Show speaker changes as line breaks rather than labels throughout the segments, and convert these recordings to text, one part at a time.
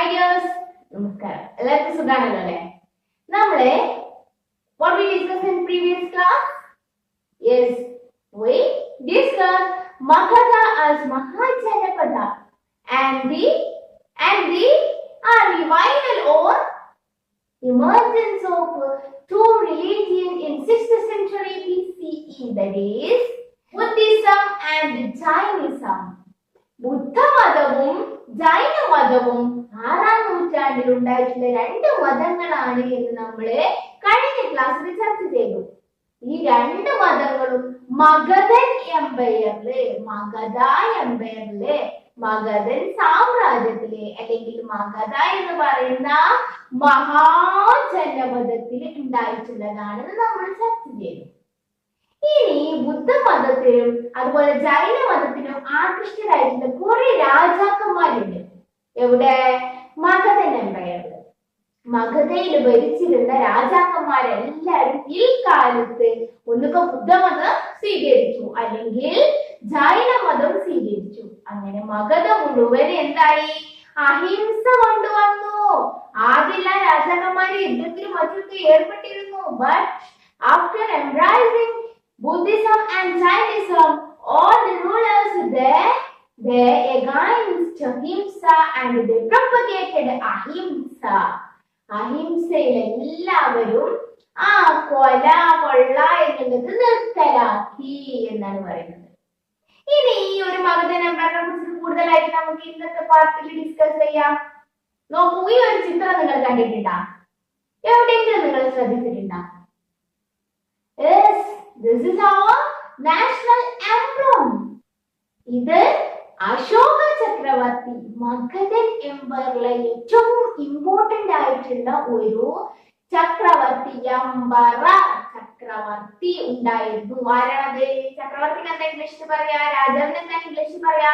Ideas. നമസ്കാരം. എല്ലാവർക്കും സുഖാണല്ലോ അല്ലേ? നമ്മള് what we discussed in previous class? Yes, we discussed Magadha as Mahajanapada and the revival or emergence of two religions in 6th century BCE, that is Buddhism and Jainism. ബുദ്ധമതവും ജൈനമതവും 6ാം നൂറ്റാണ്ടിൽ ഉണ്ടായിട്ടുള്ള രണ്ട് മതങ്ങളാണ് എന്ന് നമ്മള് കഴിഞ്ഞ ക്ലാസ്സിൽ ചർച്ച ചെയ്തു. ഈ രണ്ട് മതങ്ങളും മഗധൻ എംപയറില് മഗധൻ സാമ്രാജ്യത്തിലെ അല്ലെങ്കിൽ മഗധ എന്ന് പറയുന്ന മഹാജനപദത്തിൽ ഉണ്ടായിട്ടുള്ളതാണെന്ന് നമ്മൾ ചർച്ച ചെയ്തു. ഇനി ബുദ്ധമതത്തിലും അതുപോലെ ജൈനമതത്തിലും ആകൃഷ്ടരായിട്ടുള്ള കുറെ രാജാക്കന്മാരുണ്ട്. എവിടെ? മഗധൻ എംപയറിൽ. മഗധയിൽ ഭരിച്ചിരുന്ന രാജാക്കന്മാരെല്ലാരും ഈ കാലത്ത് ഒന്നുക ബുദ്ധമതം സ്വീകരിച്ചു അല്ലെങ്കിൽ ജൈനമതം സ്വീകരിച്ചു. അങ്ങനെ മഗധ മുഴുവൻ എന്തായി? അഹിംസ കൊണ്ടുവന്നു. ആദ്യം രാജാക്കന്മാര് യുദ്ധത്തിലും മറ്റൊക്കെ ഏർപ്പെട്ടിരുന്നു. But after embracing Buddhism and Jainism, all the rulers they against ahimsa and they propagated ahimsa. അഹിംസയിൽ എല്ലാവരും കൊല കൊള്ള എന്നുള്ളത് നിർത്തലാക്കി എന്നാണ് പറയുന്നത്. ഇനി ഈ ഒരു മഗധൻ എംപയറിനെ കുറിച്ച് കൂടുതലായിട്ട് നമുക്ക് ഇന്നത്തെ പാർട്ടിൽ ഡിസ്കസ് ചെയ്യാം. നോക്കൂ, ഈ ഒരു ചിത്രം നിങ്ങൾ കണ്ടിട്ടുണ്ടാ? എവിടെയെങ്കിലും നിങ്ങൾ ശ്രദ്ധിച്ചിട്ടുണ്ടാ? Yes, this is our national emblem. ഇത് അശോക ചക്രവർത്തി മഗധൻ എംപയറിലെ ഏറ്റവും ഇമ്പോർട്ടന്റ് ആയിട്ടുള്ള ഒരു ചക്രവർത്തി ചക്രവർത്തി ഉണ്ടായിരുന്നു. ആരാണത്? ചക്രവർത്തിക്ക് എന്താ ഇംഗ്ലീഷിൽ പറയാ? രാജാവിന് എന്താ ഇംഗ്ലീഷിൽ പറയാ?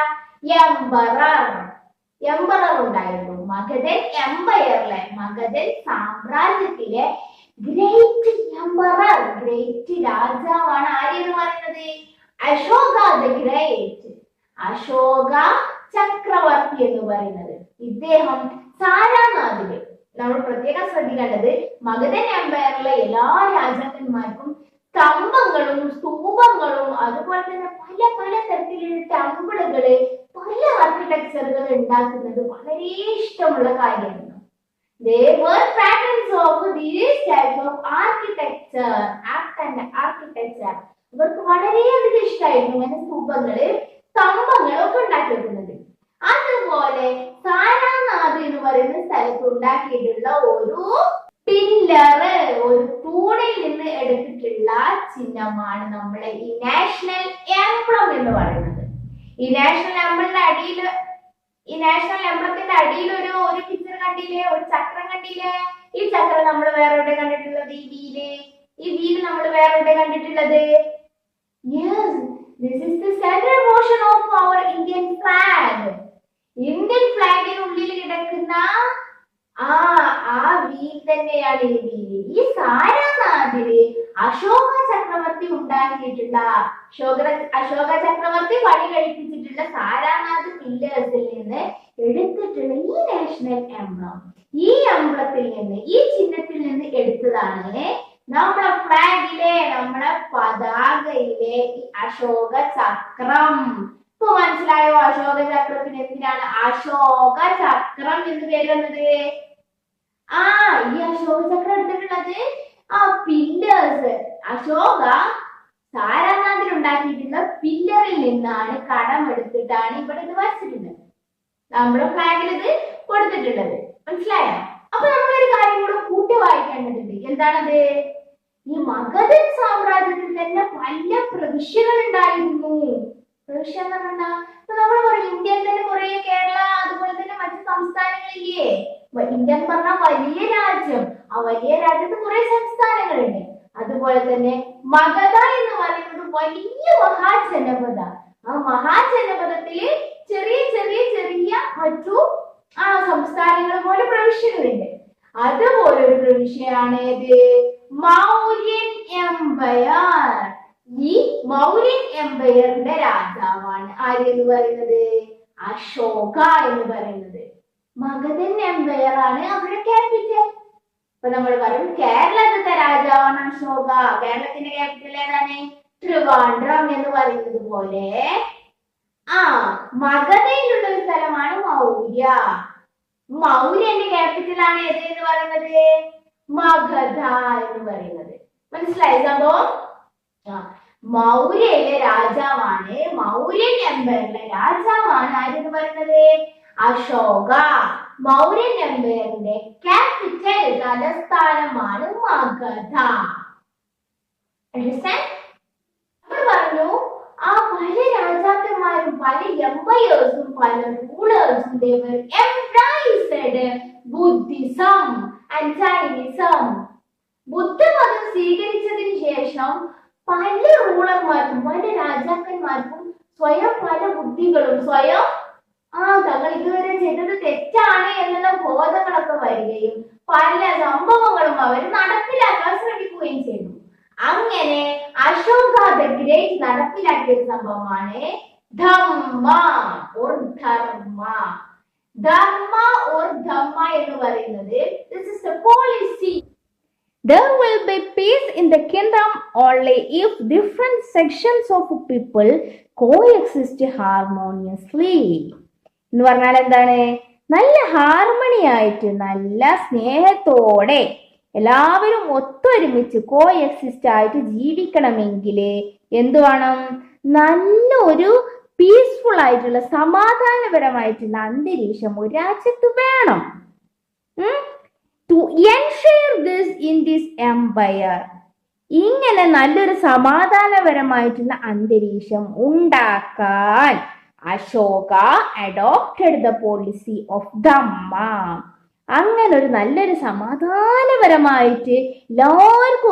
എംപറർ ഉണ്ടായിരുന്നു. മഗധൻ എംപയറിലെ മഗധൻ സാമ്രാജ്യത്തിലെ ഗ്രേറ്റ് എംപറർ, ഗ്രേറ്റ് രാജാവാണ് ആരെന്ന് പറയുന്നത്? അശോക ദ ഗ്രേറ്റ്, അശോക ചക്രവർത്തി എന്ന് പറയുന്നത്. ഇദ്ദേഹം സാരാനാഥില്, നമ്മൾ പ്രത്യേകം ശ്രദ്ധിക്കേണ്ടത് മഗധൻ എംപയറിലെ എല്ലാ രാജാക്കന്മാർക്കും സ്തംഭങ്ങളും സ്തൂപങ്ങളും അതുപോലെ തന്നെ പല പല തരത്തിലുള്ള ടെമ്പിളുകള്, പല ആർക്കിടെക്ചറുകൾ ഉണ്ടാക്കുന്നത് വളരെ ഇഷ്ടമുള്ള കാര്യമാണ്. They were patterns of these types of architecture, architecture. ഇവർക്ക് വളരെയധികം ഇഷ്ടമായിരുന്നു ഇങ്ങനെ സ്തൂപങ്ങള് സ്തംഭങ്ങളൊക്കെ ഉണ്ടാക്കി വെക്കുന്നത്. അതുപോലെ സാരാനാഥ് എന്ന് പറയുന്ന സ്ഥലത്ത് ഉണ്ടാക്കിയിട്ടുള്ള ഒരു പില്ലറ്, ഒരു തൂണിൽ നിന്ന് എടുത്തിട്ടുള്ള ചിഹ്നമാണ് നമ്മുടെ ഈ നാഷണൽ എംബ്ലം എന്ന് പറയുന്നത്. ഈ നാഷണൽ എംബ്ലത്തിന്റെ അടിയിൽ ഒരു പിക്ചർ കണ്ടില്ലേ? ഒരു ചക്രം കണ്ടില്ലേ? ഈ ചക്രം നമ്മൾ വേറെ എവിടെ കണ്ടിട്ടുള്ളത്? ഈ വീല് നമ്മൾ വേറെ എവിടെ കണ്ടിട്ടുള്ളത്? Yes, this is the central portion of our Indian flag. Indian ഫ്ലാഗിനുള്ളിൽ കിടക്കുന്ന ആ വീൽ തന്നെയാണ് ഈ വീല്. ഈ സാരാനാഥില് അശോക ചക്രവർത്തി ഉണ്ടാക്കിയിട്ടുള്ള അശോക ചക്രവർത്തി പണി കഴിപ്പിച്ചിട്ടുള്ള സാരാനാഥ് പില്ലേഴ്സിൽ നിന്ന് എടുത്തിട്ടുള്ള ഈ നാഷണൽ എംബ്ലം, ഈ എംബ്ലത്തിൽ നിന്ന്, ഈ ചിഹ്നത്തിൽ നിന്ന് എടുത്തതാണ് നമ്മുടെ ഫ്ലാഗിലെ, നമ്മുടെ പതാകയിലെ ഈ അശോക ചക്രം. ഇപ്പൊ മനസ്സിലായോ അശോക ചക്രത്തിന് എന്തിനാണ് അശോക ചക്രം എന്ന് പേര് വന്നത്? ഈ അശോക ചക്രം എടുത്തിട്ടുള്ളത് പില്ലേഴ്സ്, അശോക സാരാനാഥിൽ ഉണ്ടാക്കിയിട്ടുള്ള പില്ലറിൽ നിന്നാണ് കടമെടുത്തിട്ടാണ് ഇവിടെ ഇത് വരച്ചിട്ടുള്ളത്. നമ്മുടെ ഫ്ലാഗിൽ ഇത് കൊടുത്തിട്ടുള്ളത്. മനസ്സിലായോ? അപ്പൊ നമ്മളൊരു കാര്യം കൂടെ കൂട്ടി വായിക്കേണ്ടതുണ്ട്. എന്താണത്? ഈ മഗധൻ സാമ്രാജ്യത്തിൽ തന്നെ പല പ്രവിശ്യകൾ ഉണ്ടായിരുന്നു. പ്രവിശ്യ എന്ന് പറഞ്ഞാൽ നമ്മൾ പറയും ഇന്ത്യയിൽ തന്നെ കുറെ കേരള അതുപോലെ തന്നെ മറ്റു സംസ്ഥാനങ്ങളില്ലേ? ഇന്ത്യ എന്ന് പറഞ്ഞാൽ വലിയ രാജ്യം, ആ വലിയ രാജ്യത്ത് കുറെ സംസ്ഥാനങ്ങളുണ്ട്. അതുപോലെ തന്നെ മഗധ എന്ന് പറയുന്നത് വലിയ മഹാജനപദ. ആ മഹാജനപദത്തില് ചെറിയ ചെറിയ ചെറിയ മറ്റു സംസ്ഥാനങ്ങൾ പോലെ പ്രവിശ്യകളുണ്ട്. അതുപോലെ ഒരു പ്രവിശ്യയാണ് ഇത് മൗര്യൻ എംപയർ. ഈ മൗര്യൻ എംപയറിന്റെ രാജാവാണ് ആര് എന്ന് പറയുന്നത്? അശോക എന്ന് പറയുന്നത്. മഗധൻ എംപയർ ആണ് അവരുടെ ക്യാപിറ്റൽ. അപ്പൊ നമ്മൾ പറയും കേരളത്തിലെ രാജാവാണ് അശോക. കേരളത്തിന്റെ ക്യാപിറ്റൽ ഏതാണ്? ട്രിവാൻഡ്രം എന്ന് പറയുന്നത് പോലെ മഗധയിലുള്ള ഒരു സ്ഥലമാണ് മൗര്യ. മൗര്യന്റെ ക്യാപിറ്റൽ ആണ് ഏത് എന്ന് പറയുന്നത്? മഗധ എന്ന് പറയുന്നത്. മനസ്സിലായി സംഭവം? മൗര്യയിലെ രാജാവാണ്, മൗര്യൻ എംപയറിലെ രാജാവാണ് ആരെന്ന് പറയുന്നത്? അശോക. മൗര്യൻ എംപയറിന്റെ ക്യാപിറ്റൽ തലസ്ഥാനമാണ് മഗധ. നമ്മൾ പറഞ്ഞു പല രാജാക്കന്മാരും പല എംപയേഴ്സും പല റൂളേഴ്സും they were embraced Buddhism and Jainism. ബുദ്ധമതം സ്വീകരിച്ചതിന് ശേഷം പല റൂളർമാർക്കും പല രാജാക്കന്മാർക്കും സ്വയം പല ബുദ്ധികളും സ്വയം തങ്ങൾ ഇതുവരെ ചെയ്തത് തെറ്റാണ് എന്നുള്ള ബോധങ്ങളൊക്കെ വരികയും പല സംഭവങ്ങളും അവർ നടപ്പിലാക്കാൻ ശ്രമിക്കുകയും ചെയ്തു. അങ്ങനെ അശോക ദ ഗ്രേറ്റ് നടപ്പിലാക്കിയ സംഭവമാണ് Dhamma or Dharma. Dharma or Dhamma എന്ന് പറയുന്നത് this is the policy. There will be peace in the kingdom only if different sections of people coexist harmoniously. എന്ന് പറഞ്ഞാൽ എന്താണ്? നല്ല ഹാർമണി ആയിട്ട് നല്ല സ്നേഹത്തോടെ എല്ലാവരും ഒത്തൊരുമിച്ച് കോഎക്സിസ്റ്റ് ആയിട്ട് ജീവിക്കണമെങ്കിൽ എന്ത് വേണം? നല്ലൊരു പീസ്ഫുൾ ആയിട്ടുള്ള സമാധാനപരമായിട്ടുള്ള അന്തരീക്ഷം ഒരു രാജ്യത്ത് വേണം. To ensure this in this empire, ഇങ്ങനെ നല്ലൊരു സമാധാനപരമായിട്ടുള്ള അന്തരീക്ഷം ഉണ്ടാക്കാൻ Ashoka adopted the policy of Dhamma. അങ്ങനെ ഒരു നല്ലൊരു സമാധാനപരമായിട്ട് എല്ലാവർക്കും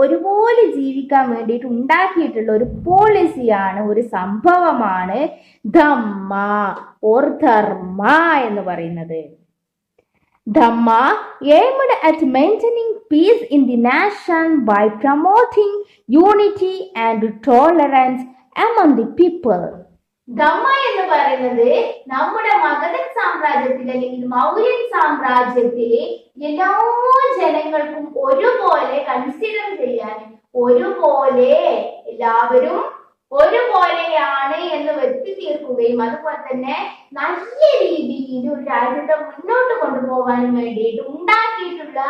ഒരുപോലെ ജീവിക്കാൻ വേണ്ടിയിട്ട് ഉണ്ടാക്കിയിട്ടുള്ള ഒരു പോളിസിയാണ്, ഒരു സംഭവമാണ് ധമ്മ ഓർ ധർമ്മ എന്ന് പറയുന്നത്. Dhamma aimed at maintaining peace in the nation by promoting unity and tolerance among the people. Dhamma എന്ന് പറയുന്നത് നമ്മുടെ മഗധൻ സാമ്രാജ്യത്തിൽ അല്ലെങ്കിൽ മൗര്യൻ സാമ്രാജ്യത്തിലെ എല്ലാ ജനങ്ങൾക്കും ഒരുപോലെ കൺസിഡർ ചെയ്യാൻ, ഒരുപോലെ എല്ലാവരും ഒരുപോലെയാണ് എന്ന് വരുത്തി തീർക്കുകയും അതുപോലെ തന്നെ നല്ല രീതിയിൽ ഒരു രാജ്യത്തെ മുന്നോട്ട് കൊണ്ടുപോകാനും വേണ്ടിയിട്ട് ഉണ്ടാക്കിയിട്ടുള്ള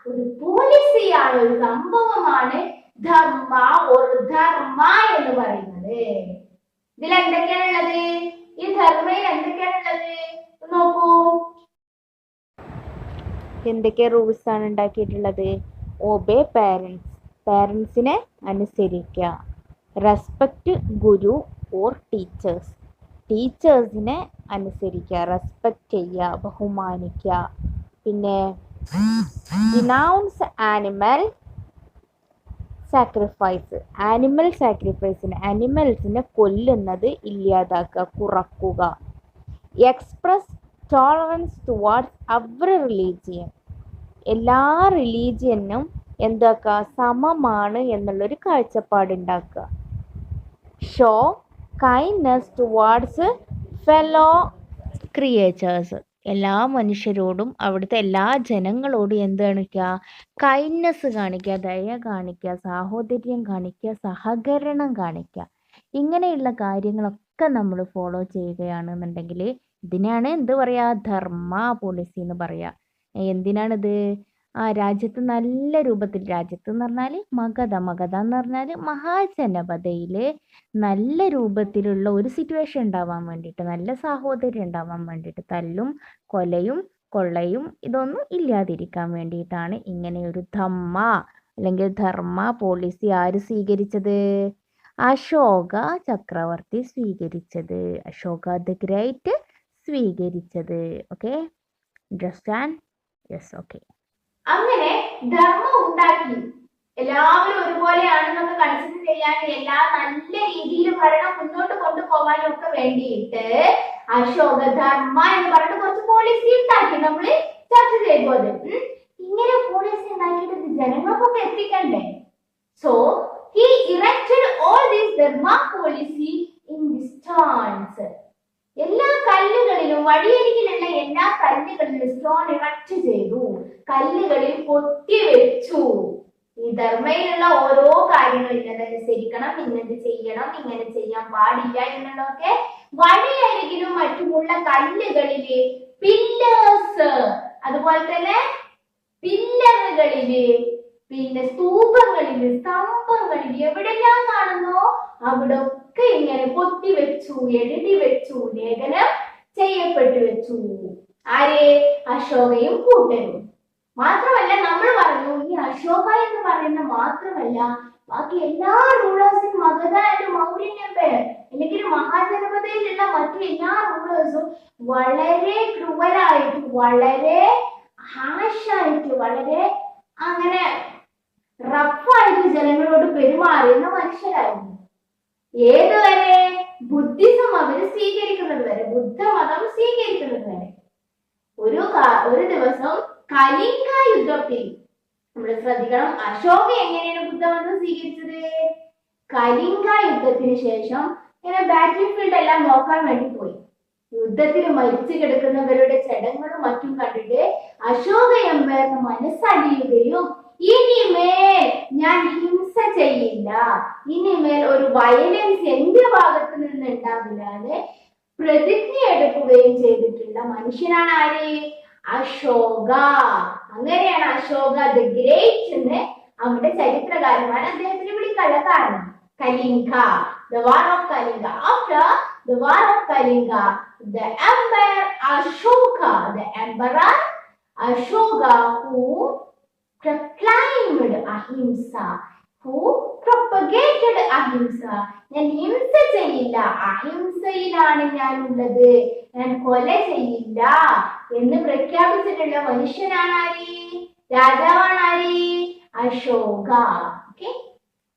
ഒരു പോളിസിയാണ്, ഒരു സംഭവമാണ് ധർമ്മ ഓർ ധർമ്മ എന്ന് പറയുന്നത്. ഇതിൽ എന്തൊക്കെയാണുള്ളത്? ഈ ധർമ്മയിൽ എന്തൊക്കെയാണുള്ളത് നോക്കൂ. എന്തൊക്കെ റൂൾസ് ആണ് ഉണ്ടാക്കിയിട്ടുള്ളത്? ഒബേ പാരന്റ്സ്, പാരന്റ്സിനെ അനുസരിക്കുക. റെസ്പെക്ട് ഗുരു ഓർ ടീച്ചേഴ്സ്, ടീച്ചേഴ്സിനെ അനുസരിക്കുക, റെസ്പെക്ട് ചെയ്യുക, ബഹുമാനിക്കുക. പിന്നെ ഡിനൗൺസ് ആനിമൽ സാക്രിഫൈസ്, ആനിമൽ സാക്രിഫൈസിന് അനിമൽസിനെ കൊല്ലുന്നത് ഇല്ലാതാക്കുക, കുറക്കുക. Express tolerance towards our religion, എല്ലാ റിലീജിയനും എന്താക്കുക? സമമാണ് എന്നുള്ളൊരു കാഴ്ചപ്പാടുണ്ടാക്കുക. Show kindness towards fellow creatures, എല്ലാ മനുഷ്യരോടും അവിടുത്തെ എല്ലാ ജനങ്ങളോടും എന്ത് കാണിക്കുക? കൈൻഡ്നെസ് കാണിക്കുക, ദയ കാണിക്കുക, സാഹോദര്യം കാണിക്കുക, സഹകരണം കാണിക്കുക. ഇങ്ങനെയുള്ള കാര്യങ്ങളൊക്കെ നമ്മൾ ഫോളോ ചെയ്യുകയാണെന്നുണ്ടെങ്കിൽ ഇതിനാണ് എന്ത് പറയുക? ധർമ്മ പോളിസി എന്ന് പറയുക. എന്തിനാണിത്? രാജ്യത്ത് നല്ല രൂപത്തിൽ, രാജ്യത്ത് എന്ന് പറഞ്ഞാൽ മഗധ എന്ന് പറഞ്ഞാൽ മഹാജനപദയിൽ നല്ല രൂപത്തിലുള്ള ഒരു സിറ്റുവേഷൻ ഉണ്ടാവാൻ വേണ്ടിയിട്ട്, നല്ല സാഹോദര്യം ഉണ്ടാവാൻ വേണ്ടിയിട്ട്, തല്ലും കൊലയും കൊള്ളയും ഇതൊന്നും ഇല്ലാതിരിക്കാൻ വേണ്ടിയിട്ടാണ് ഇങ്ങനെയൊരു ധമ്മ അല്ലെങ്കിൽ ധർമ്മ പോളിസി ആര് സ്വീകരിച്ചത്? അശോക ചക്രവർത്തി സ്വീകരിച്ചത്, അശോക ദ ഗ്രേറ്റ് സ്വീകരിച്ചത്. Okay, understand? Yes, okay. അങ്ങനെ ധർമ്മം ഉണ്ടാക്കി എല്ലാവരും ഒരുപോലെയാണെന്നൊക്കെ കൺസിഡർ ചെയ്യാനും എല്ലാ നല്ല രീതിയിൽ ഭരണം മുന്നോട്ട് കൊണ്ടുപോകാനും ഒക്കെ വേണ്ടിയിട്ട് അശോക ധർമ്മ എന്ന് പറഞ്ഞിട്ട് കുറച്ച് പോളിസി ഉണ്ടാക്കി. നമ്മള് ചർച്ച ചെയ്തു. അത് ഇങ്ങനെ പോളിസി ഉണ്ടാക്കിയിട്ട് ജനങ്ങൾക്കൊക്കെ എത്തിക്കണ്ടേ? So he erected all these dharma policy in distance. എല്ലാ കല്ലുകളിലും വഴിയരികിലുള്ള എല്ലാ കല്ലുകളിലും സ്റ്റോൺ ഇറക്റ്റ് ചെയ്തു, കല്ലുകളിൽ കൊത്തിവെച്ചു. ഈ ധർമ്മയിലുള്ള ഓരോ കാര്യങ്ങൾ ഇന്നതനുസരിക്കണം, ഇന്നത് ചെയ്യണം, ഇങ്ങനെ ചെയ്യാൻ പാടില്ല എന്നുള്ളതൊക്കെ വഴിയരികിലും മറ്റുമുള്ള കല്ലുകളില് പില്ലേഴ്സ്, അതുപോലെ തന്നെ പില്ലറുകളില്, പിന്നെ സ്തൂപങ്ങളില്, സ്തംഭങ്ങളില് എവിടെല്ലാം കാണുന്നോ അവിടെ ഒക്കെ ഇങ്ങനെ കൊത്തിവെച്ചു, എഴുതി വെച്ചു, ലേഖനം ചെയ്യപ്പെട്ടു വെച്ചു. ആര്? അശോകയും കൂട്ടരും. മാത്രമല്ല നമ്മൾ പറഞ്ഞു ഈ അശോക എന്ന് പറയുന്ന മാത്രമല്ല ബാക്കി എല്ലാ റൂളേഴ്സും മഗധ ആൻഡ് മൗര്യൻ എംപയർ അല്ലെങ്കിൽ മഹാജനപദയിലുള്ള മറ്റു എല്ലാ റൂളേഴ്സും വളരെ ക്രൂവലായിട്ട്, വളരെ ഹാഷായിട്ട്, വളരെ അങ്ങനെ റഫായിട്ട് ജനങ്ങളോട് പെരുമാറുന്ന മനുഷ്യരായിരുന്നു. ഏതുവരെ? ബുദ്ധിസം അവർ സ്വീകരിക്കുന്നത് വരെ, ബുദ്ധമതം സ്വീകരിക്കുന്നത് വരെ. ഒരു ദിവസം കലിംഗ യുദ്ധത്തിൽ നമ്മൾ ശ്രദ്ധിക്കണം, അശോക എങ്ങനെയാണ് ബുദ്ധമതം സ്വീകരിച്ചത്? കലിംഗ യുദ്ധത്തിന് ശേഷം ഇങ്ങനെ ബാറ്റിൽ ഫീൽഡ് എല്ലാം നോക്കാൻ വേണ്ടി പോയി. യുദ്ധത്തിൽ മരിച്ചു കിടക്കുന്നവരുടെ ചടങ്ങുകളും മറ്റും കണ്ടിട്ട് അശോക എംപയറിന് മനസ്സലിയുകയും ഇനിമേൽ ഞാൻ ഹിംസ ചെയ്യില്ല, ഇനിമേൽ ഒരു വയലൻസ് എന്റെ ഭാഗത്ത് നിന്ന് ഉണ്ടാവില്ലാതെ പ്രതിജ്ഞ എടുക്കുകയും ചെയ്തിട്ടുള്ള മനുഷ്യനാണ് ആര്? അശോക. അങ്ങനെയാണ് അശോക ദ ഗ്രേറ്റ് എന്ന് നമ്മുടെ ചരിത്രകാരന്മാർ അദ്ദേഹത്തിന് വിളിക്കാനുള്ള കാരണം. Kalinga, the war of Kalinga. After the war of Kalinga, the emperor Ashoka, the emperor Ashoka, who proclaimed ahimsa, who propagated ahimsa. ഞാൻ ഹിംസ ചെയ്യില്ല, അഹിംസയിലാണ് ഞാൻ ഉള്ളത്, ഞാൻ കൊല ചെയ്യില്ല എന്ന് പ്രഖ്യാപിച്ചിട്ടുള്ള മനുഷ്യനാണ് ആര്? രാജാവാണ് ആര്? അശോക.